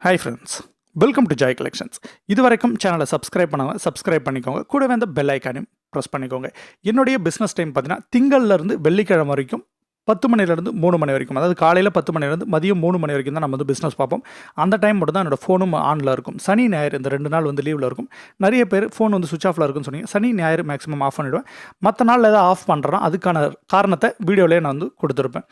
Hi friends, welcome to Joy collections. இது வரைக்கும் சேனலை சப்ஸ்கிரைப் பண்ணாமல் சப்ஸ்கிரைப் பண்ணிக்கோங்க. கூடவே அந்த பெல் ஐக்கானையும் ப்ரெஸ் பண்ணிக்கோங்க. என்னுடைய பிஸ்னஸ் டைம் பார்த்தீங்கன்னா திங்கள்லேருந்து வெள்ளிக்கிழமை வரைக்கும் 10 மணிலேருந்து 3 மணி வரைக்கும், அதாவது காலையில் 10 மணிலேருந்து மதியம் 3 மணி வரைக்கும் தான் நம்ம வந்து பிஸ்னஸ் பார்ப்போம். அந்த டைம் மட்டும் தான் என்னோட ஃபோனும் ஆனில் இருக்கும். சனி ஞாயிறு இந்த 2 நாள் வந்து லீவில் இருக்கும். நிறைய பேர் ஃபோன் வந்து சுவிச் ஆஃபில் இருக்குன்னு சொன்னீங்க. சனி ஞாயிறு மேக்ஸிமம் ஆஃப் பண்ணிவிடுவேன். மற்ற நாளில் ஏதாவது ஆஃப் பண்ணுறேன்னா அதுக்கான காரணத்தை வீடியோலேயே நான் வந்து கொடுத்துருப்பேன்.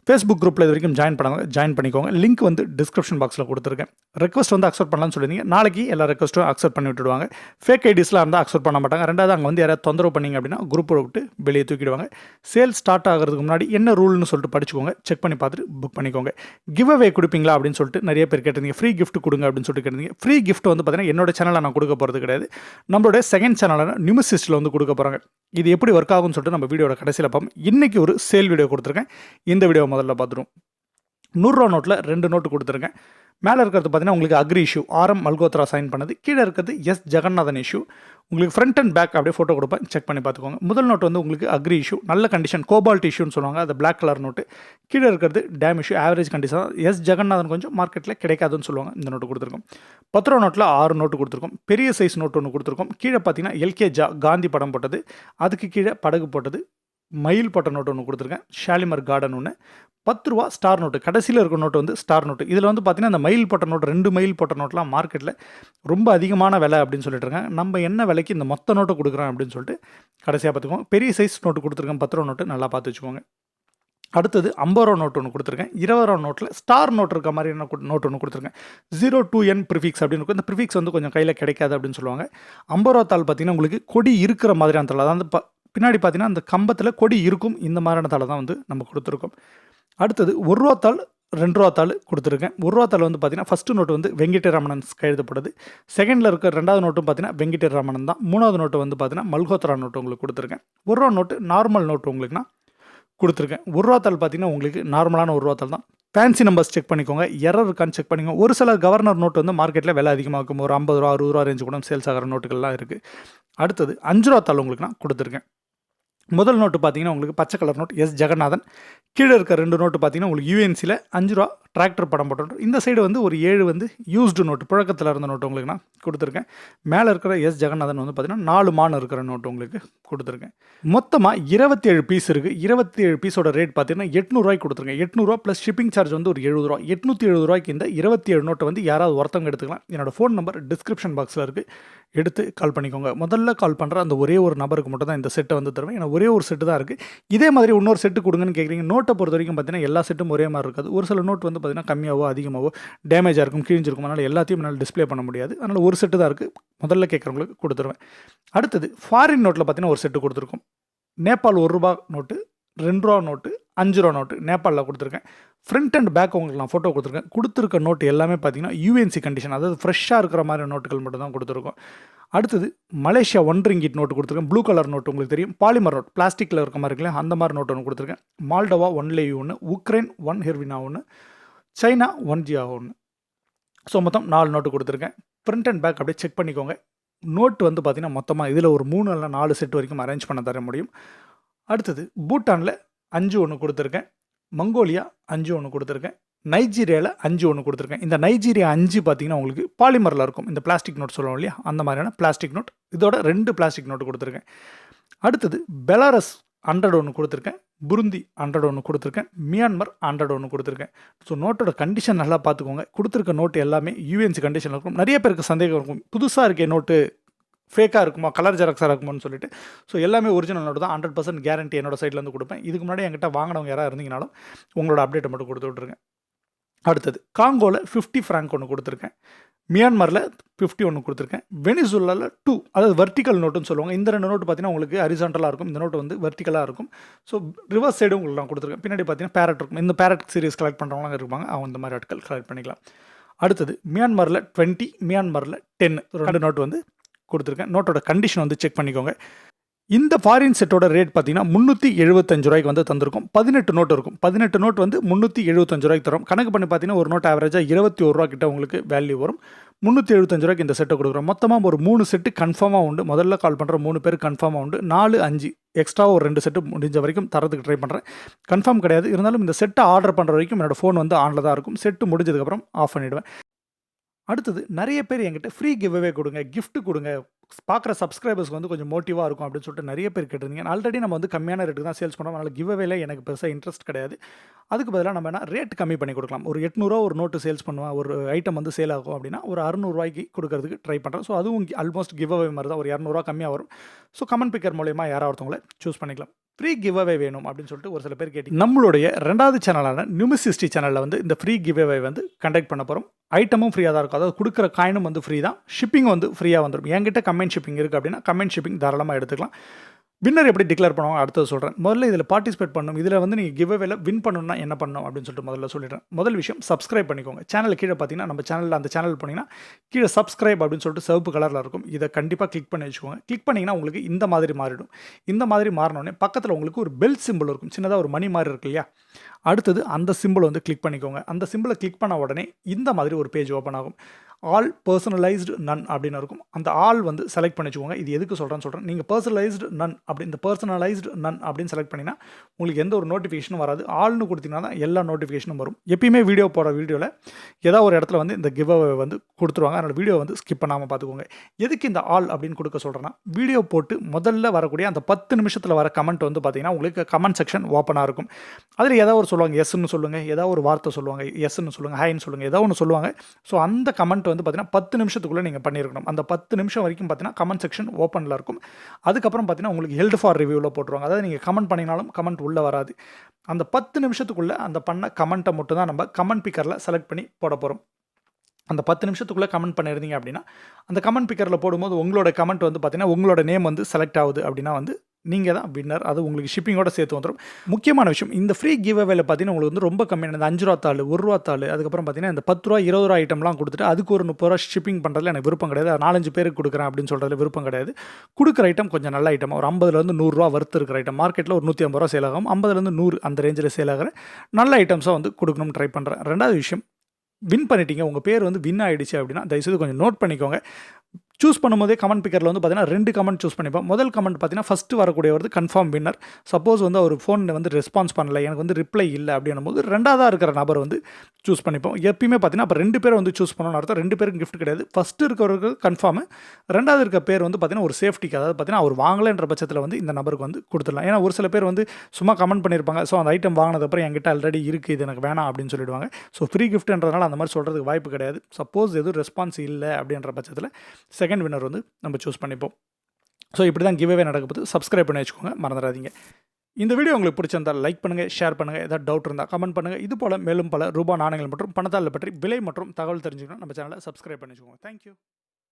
ஃபேஸ்புக் குரூப்பில் இது வரைக்கும் ஜாயின் பண்ணிக்கோங்க. லிங்க் வந்து டிஸ்கிரிப்ஷன் பாக்ஸில் கொடுத்துருக்கேன். ரெக்வஸ்ட் வந்து அக்செப்ட் பண்ணலாம்னு சொல்லியிருந்தீங்க. நாளைக்கு எல்லா ரெக்வஸ்ட்டும் அக்செப்ட் பண்ணி விட்டுடுவாங்க. ஃபேக் ஐடிஸ்லாம் இருந்தால் அக்செப்ட் பண்ண மாட்டாங்க. ரெண்டாவது அங்கே வந்து யாராவது தொந்தரவு பண்ணிங்க அப்படின்னா குரூப்பை விட்டு வெளியே தூக்கிடுவாங்க. சேல் ஸ்டார்ட் ஆகிறதுக்கு முன்னாடி என்ன ரூல்னு சொல்லிட்டு படிச்சுக்கோங்க. செக் பண்ணி பார்த்துட்டு புக் பண்ணிக்கோங்க. கிவ் அவே கொடுப்பீங்களா அப்படின்னு சொல்லிட்டு நிறைய பேர் கேட்டிருந்தீங்க. ஃப்ரீ கிஃப்ட் கொடுங்க அப்படின்னு சொல்லிட்டு கேட்டிருந்தீங்க. ஃப்ரீ கிஃப்ட் வந்து பார்த்தீங்கன்னா என்னோட சேனலில் நான் கொடுக்க போகிறது கிடையாது. நம்மளுடைய செகண்ட் சேனலான நியூமசிஸ்டில் வந்து கொடுக்க போகிறாங்க. இது எப்படி ஒர்க் ஆகும்னு சொல்லிட்டு நம்ம வீடியோட கடைசியில் பார்ப்போம். இன்றைக்கி ஒரு சேல் வீடியோ கொடுத்துருக்கேன். இந்த வீடியோ முதல்ல பார்த்துருவோம். 100 ரூபா நோட்டில் 2 நோட்டு கொடுத்துருக்கேன். மேலே இருக்கிறது பார்த்தீங்கன்னா உங்களுக்கு agri issue RM Malhotra sign பண்ணது. கீழே இருக்கிறது எஸ் ஜெகநாதன் இஷ்யூ. உங்களுக்கு ஃப்ரண்ட் அண்ட் பேக் அப்படியே ஃபோட்டோ கொடுப்பேன், செக் பண்ணி பார்த்துக்கோங்க. முதல் நோட்டு வந்து உங்களுக்கு அக்ரி இஷ்யூ, நல்ல கண்டிஷன், கோபால்ட் இஷ்யூன்னு சொல்லுவாங்க, அது பிளாக் கலர் நோட்டு. கீழே இருக்கிறது dam issue, average condition. S Jagannathan கொஞ்சம் மார்க்கெட்டில் கிடைக்காதுன்னு சொல்லுவாங்க. இந்த நோட்டு கொடுத்துருக்கோம். 10 ரூபா நோட்டில் 6 நோட்டு கொடுத்துருக்கோம். பெரிய சைஸ் நோட்டு ஒன்று கொடுத்துருக்கோம். கீழே பார்த்தீங்கன்னா எல்கே காந்தி படம் போட்டது, அதுக்கு கீழே படகு போட்டது, மயில் போட்ட நோட்டு ஒன்று கொடுத்துருக்கேன். ஷாலிமர் கார்டன் ஒன்று. 10 ரூபா ஸ்டார் நோட்டு, கடைசியில் இருக்கிற நோட்டு வந்து ஸ்டார் நோட்டு. இதில் வந்து பார்த்தீங்கன்னா அந்த மயில் போட்ட நோட்டு, 2 மயில் போட்ட நோட்லாம் மார்க்கெட்டில் ரொம்ப அதிகமான விலை அப்படின்னு சொல்லிட்டு இருக்காங்க. நம்ம என்ன விலைக்கு இந்த மொத்த நோட்டை கொடுக்குறோம் அப்படின்னு சொல்லிட்டு கடைசியாக பார்த்துக்கோங்க. பெரிய சைஸ் நோட்டு கொடுத்துருக்கேன். 10 ரூபா நோட்டு நல்லா பார்த்து வச்சுக்கோங்க. அடுத்தது 50 ரூபா நோட்டு ஒன்று கொடுத்துருக்கேன். 20 ரூபா நோட்டில் ஸ்டார் நோட் இருக்க மாதிரி நோட்டு ஒன்று கொடுத்துருக்கேன். 02N ப்ரிஃபிக்ஸ் அப்படின்னு இருக்கும். இந்த ப்ரிஃபிக்ஸ் வந்து கொஞ்சம் கையில் கிடைக்காது அப்படின்னு சொல்லுவாங்க. 50 ரூபா தாள் பார்த்தீங்கன்னா உங்களுக்கு கொடி இருக்கிற மாதிரியான தாள், அதாவது பின்னாடி பார்த்தீங்கன்னா அந்த கம்பத்தில் கொடி இருக்கும். இந்த மாதிரியான தாளை தான் வந்து நம்ம கொடுத்துருக்கோம். அடுத்தது 1 ரூபா தாள் 2 ரூபா தாள் கொடுத்துருக்கேன். 1 ரூபா தாள் வந்து பார்த்தீங்கன்னா ஃபஸ்ட்டு நோட்டு வந்து வெங்கடேராமன் கையெழுதப்படுது. செகண்டில் இருக்க 2வது நோட்டும் பார்த்தீங்கன்னா வெங்கடேராமன் தான். 3வது நோட்டு வந்து பார்த்தீங்கன்னா மல்கோத்ரா நோட்டு உங்களுக்கு கொடுத்துருக்கேன். 1 ரூபா நோட்டு நார்மல் நோட்டு உங்களுக்கு நான் கொடுத்துருக்கேன். 1 ரூபா தாள் பார்த்தீங்கன்னா உங்களுக்கு நார்மலான 1 ரூபா தாள் தான். ஃபேன்சி நம்பர்ஸ் செக் பண்ணிக்கோங்க, எரர் இருக்கான்னு செக் பண்ணிக்கோங்க. ஒரு சில கவர்னர் நோட்டு வந்து மார்க்கெட்டில் விலை அதிகமாக இருக்கும். ஒரு 50 ரூபா 60 ரூபா ரேஞ்சு கூட சேல்ஸ் ஆகிற நோட்டுகள்லாம் இருக்குது. அடுத்தது 5 ரூபா தாள் உங்களுக்கு நான் கொடுத்துருக்கேன். முதல் நோட்டு பார்த்தீங்கன்னா உங்களுக்கு பச்சை கலர் நோட் எஸ் ஜெகநாதன். கீழே இருக்க 2 நோட்டு பார்த்தீங்கன்னா உங்களுக்கு யூஎன்சியில் 5 ரூபா டிராக்டர் படம் போட்டு. இந்த சைடு வந்து ஒரு 7 வந்து யூஸ்டு நோட்டு, புழக்கத்தில் இருந்த நோட்டு உங்களுக்கு நான் கொடுத்துருக்கேன். மேலே இருக்கிற எஸ் ஜெகநாதன் வந்து பார்த்தீங்கன்னா 4 மான் இருக்கிற நோட்டு உங்களுக்கு கொடுத்துருக்கேன். மொத்தமாக 27 பீஸ் இருக்குது. 27 பீஸோட ரேட் பார்த்தீங்கன்னா 800 ரூபாய்க்கு கொடுத்துருக்கேன். 800 ரூபா ப்ளஸ் ஷிப்பிங் சார்ஜ் வந்து ஒரு 70 ரூபா. 870 ரூபாய்க்கு இந்த 27 நோட்டை வந்து யாராவது ஒருத்தவங்க எடுத்துக்கலாம். என்னோடய ஃபோன் நம்பர் டிஸ்கிரிப்ஷன் பாக்ஸில் இருக்குது, எடுத்து கால் பண்ணிக்கோங்க. முதல்ல கால் பண்ணுற அந்த ஒரே ஒரு நபருக்கு மட்டும் தான் இந்த செட்டை வந்து தருவேன். ஏன்னா ஒரே ஒரு செட்டு தான் இருக்குது. இதே மாதிரி இன்னொரு செட்டு கொடுங்கன்னு கேட்குறீங்க. நோட்டை பொறுத்த வரைக்கும் பார்த்தீங்கன்னா எல்லா செட்டும் ஒரே மாதிரி இருக்காது. ஒரு சில நோட் வந்து பார்த்தீங்கன்னா கம்மியாகவோ அதிகமாகவோ டேமேஜாக இருக்கும், கிழிஞ்சிருக்கும். அதனால் எல்லாத்தையும் என்னால் டிஸ்பிளே பண்ண முடியாது. அதனால் ஒரு செட்டு தான் இருக்குது. முதல்ல கேட்குறவங்களுக்கு கொடுத்துருவேன். அடுத்தது ஃபாரின் நோட்டில் பார்த்தீங்கன்னா ஒரு செட்டு கொடுத்துருக்கோம். நேபாள் 1 ரூபா நோட்டு, 2 ரூபா நோட்டு, 5 ரூபா நோட்டு நேபாளில் கொடுத்துருக்கேன். ஃப்ரண்ட் அண்ட் பேக் உங்களுக்கு நான் ஃபோட்டோ கொடுத்துருக்கேன். கொடுத்துருக்க நோட்டு எல்லாமே பார்த்தீங்கன்னா யூஎன்சி கண்டிஷன், அதாவது ஃப்ரெஷ்ஷாக இருக்கிற மாதிரி நோட்டுகள் மட்டும் தான் கொடுத்துருக்கோம். அடுத்தது மலேசியா 1 ரிங்கிட் நோட்டு கொடுத்துருக்கேன். ப்ளூ கலர் நோட்டு உங்களுக்கு தெரியும். பாலிமர் நோட், பிளாஸ்டிக்கில் இருக்க மாதிரி இருக்குல்ல, அந்த மாதிரி நோட்டு ஒன்று கொடுத்துருக்கேன். மால்டோவா 1 லேயு ஒன்று, உக்ரைன் 1 ஹெர்வினா ஒன்று, சைனா 1 ஜியா ஒன்று. ஸோ மொத்தம் 4 நோட்டு கொடுத்துருக்கேன். ஃப்ரண்ட் அண்ட் பேக் அப்படியே செக் பண்ணிக்கோங்க. நோட்டு வந்து பார்த்தீங்கன்னா மொத்தமாக இதில் ஒரு 3 இல்லை 4 செட் வரைக்கும் அரேஞ்ச் பண்ண தர முடியும். அடுத்தது பூட்டானில் 5 ஒன்று கொடுத்துருக்கேன். மங்கோலியா 5 ஒன்று கொடுத்துருக்கேன். நைஜீரியாவில் 5 ஒன்று கொடுத்துருக்கேன். இந்த நைஜீரியா 5 பார்த்தீங்கன்னா உங்களுக்கு பாலிமரில் இருக்கும். இந்த பிளாஸ்டிக் நோட் சொல்லுவோம் இல்லையா, அந்த மாதிரியான பிளாஸ்டிக் நோட். இதோட 2 பிளாஸ்டிக் நோட்டு கொடுத்துருக்கேன். அடுத்தது பெலாரஸ் 100 ஒன்று கொடுத்துருக்கேன். புருந்தி 100 ஒன்று கொடுத்துருக்கேன். மியான்மர் 100 ஒன்று கொடுத்துருக்கேன். ஸோ நோட்டோட கண்டிஷன் நல்லா பார்த்துக்கோங்க. கொடுத்துருக்க நோட்டு எல்லாமே யூஎன்சி கண்டிஷனில் இருக்கும். நிறைய பேருக்கு சந்தேகம் இருக்கும், புதுசாக இருக்கே நோட்டு ஃபேக்காக இருக்குமா, கலர் ஜெராக்ஸாக இருக்குமான்னு சொல்லிட்டு. ஸோ எல்லாமே ஒரிஜினல் நோட்டு தான். 100% கேரண்டி என்னோட சைட்லேருந்து கொடுப்பேன். இதுக்கு முன்னாடி என்கிட்ட வாங்கினவங்க யாராவது இருந்தீங்கனாலும் உங்களோட அப்டேட்டை மட்டும் கொடுத்து விட்ருங்க. அடுத்தது காங்கோவில் 50 ஃப்ராங்க் ஒன்று கொடுத்துருக்கேன். மியான்மரில் 50 ஒன்று கொடுத்துருக்கேன். வெனிசுலாவில் 2, அதாவது வெர்டிக்கல் நோட்டுன்னு சொல்லுவாங்க. இந்த 2 நோட்டு பார்த்தீங்கன்னா உங்களுக்கு ஹரிசாண்டலாக இருக்கும். இந்த நோட்டு வந்து வெர்டிக்கலாக இருக்கும். ஸோ ரிவர்ஸ் சைடு உங்களுக்கு நான் கொடுத்துருக்கேன். பின்னாடி பார்த்தீங்கன்னா பேரட் இருக்கும். இந்த பேரட் சீரிஸ் கலெக்ட் பண்ணுறவங்க இருப்பாங்க, அவங்க இந்த மாதிரி ஆட்கள் கலெக்ட் பண்ணிக்கலாம். அடுத்தது மியான்மரில் 20, மியான்மரில் 10 2 நோட்டு வந்து கொடுத்துருக்கேன். நோட்டோட கண்டிஷன் வந்து செக் பண்ணிக்கோங்க. இந்த ஃபாரின் செட்டோட ரேட் பார்த்தீங்கன்னா 375 ரூபாய்க்கு வந்து தந்திருக்கும். 18 நோட்டு இருக்கும். 18 நோட் வந்து 375 ரூபாய்க்கு தரும். கணக்கு பண்ணி பார்த்தீங்கன்னா ஒரு நோட் ஆவரேஜாக 21 ரூபா கிட்ட உங்களுக்கு வேல்யூ வரும். 375 ரூபாய்க்கு இந்த செட்டை கொடுக்குறோம். மொத்தமாக ஒரு 3 செட்டு கன்ஃபார்மாக உண்டு. முதல்ல கால் பண்ணுற 3 பேர் கன்ஃபார்மாக உண்டு. 4, 5 எக்ஸ்ட்ராவாக ஒரு 2 செட்டு முடிஞ்ச வரைக்கும் தரத்துக்கு ட்ரை பண்ணுறேன். கன்ஃபார்ம் கிடையாது, இருந்தாலும் இந்த செட்டை ஆர்டர் பண்ணுற வரைக்கும் என்னோடய ஃபோன் வந்து ஆனில் தான் இருக்கும். செட்டு முடிஞ்சதுக்கப்புறம் ஆஃப் பண்ணிவிடுவேன். அடுத்தது நிறைய பேர் என்கிட்ட ஃப்ரீ கிவ் அவே கொடுங்க, கிஃப்ட் கொடுங்க, பார்க்குற சப்ஸ்கிரைபர்ஸ்க்கு வந்து கொஞ்சம் மோட்டிவாக இருக்கும் அப்படின்னு சொல்லிட்டு நிறைய பேர் கேட்டிருந்தீங்க. ஆல்ரெடி நம்ம வந்து கம்மியான ரேட்டுக்கு தான் சேல்ஸ் பண்ணுறோம். அதனால் கிவ் அவேல எனக்கு பெருசாக இன்ட்ரெஸ்ட் கிடையாது. அதுக்கு பதிலாக நம்ம என்ன ரேட் கம்மி பண்ணி கொடுக்கலாம். ஒரு 800 ஒரு நோட்டு சேல்ஸ் பண்ணுவேன், ஒரு ஐட்டம் வந்து சேல் ஆகும் அப்படின்னா ஒரு 600 கொடுக்கறதுக்கு ட்ரை பண்ணுறேன். ஸோ அதுவும் ஆல்மோஸ்ட் கிவ் அவே மாதிரி தான், ஒரு 200 கம்மியாக வரும். ஸோ கமெண்ட் பிக்கர் மூலயமா யாராவது ஒருத்தவங்களை சூஸ் பண்ணிக்கலாம். ஃப்ரீ கிவ் அவே வேணும் அப்படின்னு சொல்லிட்டு ஒரு சில பேர் கேட்டீங்க. நம்மளுடைய 2வது சேனலான நியூமிசிஸ்டி சேனலில் வந்து இந்த ஃப்ரீ கிவ் அவே வந்து கண்டக்ட் பண்ண போகிறோம். ஐட்டமும் ஃப்ரீயாக தான் இருக்கும். அதாவது கொடுக்குற காயினும் வந்து ஃப்ரீ தான். ஷிப்பிங் வந்து ஃப்ரீயாக வந்துடும். என்கிட்ட கமெண்ட் ஷிப்பிங் இருக்குது அப்படின்னா கமெண்ட் ஷிப்பிங் தாராளமாக எடுத்துக்கலாம். வின்னர் எப்படி டிக்ளேர் பண்ணுவாங்க அடுத்தது சொல்கிறேன். முதல்ல இதில் பார்ட்டிசிபேட் பண்ணணும். இதில் வந்து நீங்கள் கிவ் அவேல வின் பண்ணணும்னா என்ன பண்ணணும் அப்படின்னு சொல்லிட்டு முதல்ல சொல்லிடுறேன். முதல் விஷயம் சப்ஸ்கிரைப் பண்ணிக்கோங்க. சேனல் கீழே பார்த்தீங்கன்னா நம்ம சேனலில் அந்த சேனல் போனீங்கன்னா கீழே சப்ஸ்கிரைப் அப்படின்னு சொல்லிட்டு சிவப்பு கலரில் இருக்கும். இதை கண்டிப்பாக கிளிக் பண்ணி வச்சுக்கோங்க. கிளிக் பண்ணிங்கன்னா உங்களுக்கு இந்த மாதிரி மாறிடும். இந்த மாதிரி மாறினோடனே பக்கத்தில் உங்களுக்கு ஒரு பெல் சிம்பிள் இருக்கும். சின்னதாக ஒரு மணி மாதிரி இருக்கு இல்லையா? அடுத்தது அந்த சிம்பிள் வந்து கிளிக் பண்ணிக்கோங்க. அந்த சிம்பிளை கிளிக் பண்ண உடனே இந்த மாதிரி ஒரு பேஜ் ஓப்பன் ஆகும். ஆல் பர்சனலைஸ்டு நன் அப்படின்னு இருக்கும். அந்த ஆல் வந்து செலக்ட் பண்ணிச்சுக்கோங்க. இது எதுக்கு சொல்கிறேன். நீங்கள் பர்சனலைஸ்டு நன் அப்படி இந்த பர்சனலைஸ்டு நன் அப்படின்னு செலக்ட் பண்ணிங்கன்னா உங்களுக்கு எந்த ஒரு நோட்டிஃபிகேஷனும் வராது. ஆல்னு கொடுத்தீங்கன்னா தான் எல்லா நோட்டிஃபிகேஷனும் வரும். எப்பயுமே வீடியோ போகிற வீடியோவில் ஏதாவது ஒரு இடத்துல வந்து இந்த கிவ் அவே வந்து கொடுத்துருவாங்க. அதனால் வீடியோ வந்து ஸ்கிப் பண்ணாமல் பார்த்துக்கோங்க. எதுக்கு இந்த ஆல் அப்படின்னு கொடுக்க சொல்கிறேன்னா, வீடியோ போட்டு முதல்ல வரக்கூடிய அந்த 10 நிமிஷத்தில் வர கமெண்ட் வந்து பார்த்தீங்கன்னா உங்களுக்கு கமெண்ட் செக்ஷன் ஓப்பனாக இருக்கும். அதில் ஏதாவது ஒரு சொல்லுவாங்க, எஸ்ன்னு சொல்லுங்கள், ஏதாவது ஒரு வார்த்தை சொல்லுவாங்க, எஸ்ன்னு சொல்லுங்கள், ஹைன்னு சொல்லுங்கள், ஏதாவது ஒன்று சொல்லுவாங்க. ஸோ அந்த கமெண்ட் வந்து பார்த்தீங்கன்னா 10 நிமிஷத்துக்குள்ளே நீங்கள் பண்ணியிருக்கணும். அந்த 10 நிமிஷம் வரைக்கும் பார்த்தீங்கன்னா கமெண்ட் செக்ஷன் ஓப்பனில் இருக்கும். அதுக்கப்புறம் பார்த்தீங்கன்னா உங்களுக்கு ஹெல்ட் ஃபார் ரிவ்யூவில் போட்டுருவாங்க. அதாவது நீங்கள் கமெண்ட் பண்ணினாலும் கமெண்ட் உள்ளே வராது. அந்த 10 நிமிஷத்துக்குள்ளே அந்த பண்ண கமெண்ட்டை மட்டும் தான் நம்ம கமெண்ட் பிக்கரில் செலக்ட் பண்ணி போட போகிறோம். அந்த 10 நிமிஷத்துக்குள்ளே கமெண்ட் பண்ணியிருந்தீங்க அப்படின்னா அந்த கமெண்ட் பிக்கரில் போடும்போது உங்களோட கமெண்ட் வந்து பார்த்தீங்கன்னா உங்களோட நேம் வந்து செலக்ட் ஆகுது அப்படின்னா வந்து நீங்கள் தான் வின்னர். அது உங்களுக்கு ஷிப்பிங்கோட சேர்த்து வந்துடும். முக்கியமான விஷயம், இந்த ஃப்ரீ கிவ் அவேல பார்த்தீங்கன்னா உங்களுக்கு வந்து ரொம்ப கம்மியான இந்த 5 ரூபா தாள், 1 ரூபா தாள், அதுக்கப்புறம் பார்த்தீங்கன்னா இந்த 10 ரூபா 20 ரூபா ஐட்டம்லாம் கொடுத்துட்டு அதுக்கு ஒரு 30 ரூபா ஷிப்பிங் பண்ணுறதுல எனக்கு விருப்பம் கிடையாது. 4-5 பேருக்கு கொடுக்குறேன் அப்படின்னு சொல்கிறதுல விருப்பம் கிடையாது. கொடுக்குற ஐட்டம் கொஞ்சம் நல்ல ஐட்டம், ஒரு 50லேருந்து 100 ரூபா வர்த்து இருக்கிற ஐட்டம். மார்க்கெட்டில் ஒரு 150 ரூபா சேல் ஆகும். 50லேருந்து 100 அந்த ரேஞ்சில் சேல் ஆகிற நல்ல ஐட்டம்ஸாக வந்து கொடுக்கணும்னு ட்ரை பண்ணுறேன். 2வது விஷயம், வின் பண்ணிட்டீங்க, உங்கள் பேர் வந்து வின் ஆகிடுச்சு அப்படின்னா தயவுசெய்து கொஞ்சம் நோட் பண்ணிக்கோங்க. சூஸ் பண்ணும்போதே கமெண்ட் பிக்கரில் வந்து பார்த்தீங்கன்னா 2 கமெண்ட் சூஸ் பண்ணிப்போம். முதல் கமெண்ட் பார்த்தீங்கன்னா ஃபஸ்ட்டு வரக்கூடிய வந்து கன்ஃபார்ம் வின்னர். சப்போஸ் வந்து அவர் ஃபோனில் வந்து ரெஸ்பான்ஸ் பண்ணல, எனக்கு வந்து ரிப்ளை இல்லை அப்படின்னும் போது 2வதாக இருக்கிற நபர் வந்து சூஸ் பண்ணிப்போம். எப்பயுமே பார்த்தீங்கன்னா அப்போ 2 பேரை வந்து சூஸ் பண்ணணும்னு அர்த்தம். 2 பேருக்கு கிஃப்ட் கிடையாது. ஃபஸ்ட்டு இருக்கிறவருக்கு கன்ஃபார்மு, 2வது இருக்க பேர் வந்து பார்த்தீங்கன்னா ஒரு சேஃப்டிக்கு, அதாவது பார்த்தீங்கன்னா அவர் வாங்கலைன்ற பட்சத்தில் வந்து இந்த நபருக்கு வந்து கொடுத்துடலாம். ஏன்னா ஒரு சில பேர் வந்து சும்மா கமெண்ட் பண்ணியிருப்பாங்க. ஸோ அந்த ஐட்டம் வாங்கினதுக்கப்புறம் என்கிட்ட ஆல்ரெடி இருக்குது, இது எனக்கு வேணாம் அப்படின்னு சொல்லிடுவாங்க. ஸோ ஃப்ரீ கிஃப்ட்ன்றதுனால அந்த மாதிரி சொல்கிறதுக்கு வாய்ப்பு கிடையாது. சப்போஸ் எதுவும் ரெஸ்பான்ஸ் இல்லை அப்படின்ற பட்சத்தில் செகண்ட் வின்னர் வந்து நம்ம சூஸ் பண்ணிப்போம். ஸோ இப்படி தான் கிவ் அவே நடக்குது. சப்ஸ்கிரைப் பண்ணி வச்சுக்கோங்க, மறந்துடாதீங்க. இந்த வீடியோ உங்களுக்கு பிடிச்சிருந்தால் லைக் பண்ணுங்கள், ஷேர் பண்ணுங்கள். ஏதாவது டவுட் இருந்தால் கமெண்ட் பண்ணுங்கள். இது போல் மேலும் பல ரூபா நாணயங்கள் மற்றும் பணத்தால் பற்றி விலை மற்றும் தகவல் தெரிஞ்சுக்கணும் நம்ம சேனலை சப்ஸ்கிரைப் பண்ணி வச்சுக்கோங்க. தேங்க்யூ.